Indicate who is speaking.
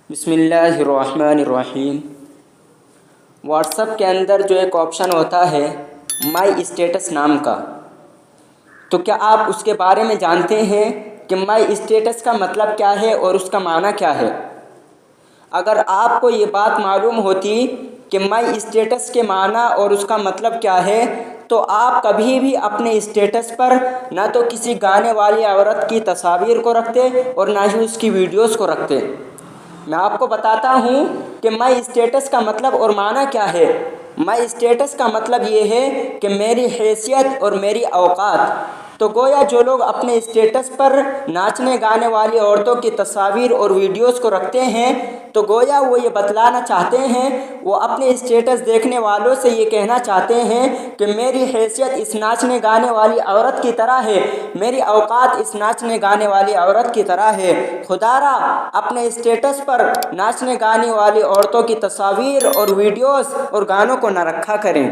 Speaker 1: بسم اللہ الرحمن الرحیم۔ واٹس ایپ کے اندر جو ایک آپشن ہوتا ہے مائی اسٹیٹس نام کا، تو کیا آپ اس کے بارے میں جانتے ہیں کہ مائی اسٹیٹس کا مطلب کیا ہے اور اس کا معنی کیا ہے؟ اگر آپ کو یہ بات معلوم ہوتی کہ مائی اسٹیٹس کے معنی اور اس کا مطلب کیا ہے تو آپ کبھی بھی اپنے اسٹیٹس پر نہ تو کسی گانے والی عورت کی تصاویر کو رکھتے اور نہ ہی اس کی ویڈیوز کو رکھتے۔ میں آپ کو بتاتا ہوں کہ مائی اسٹیٹس کا مطلب اور معنی کیا ہے۔ مائی اسٹیٹس کا مطلب یہ ہے کہ میری حیثیت اور میری اوقات۔ تو گویا جو لوگ اپنے اسٹیٹس پر ناچنے گانے والی عورتوں کی تصاویر اور ویڈیوز کو رکھتے ہیں تو گویا وہ یہ بتلانا چاہتے ہیں، وہ اپنے اسٹیٹس دیکھنے والوں سے یہ کہنا چاہتے ہیں کہ میری حیثیت اس ناچنے گانے والی عورت کی طرح ہے، میری اوقات اس ناچنے گانے والی عورت کی طرح ہے۔ خدا را اپنے اسٹیٹس پر ناچنے گانے والی عورتوں کی تصاویر اور ویڈیوز اور گانوں کو نہ رکھا کریں۔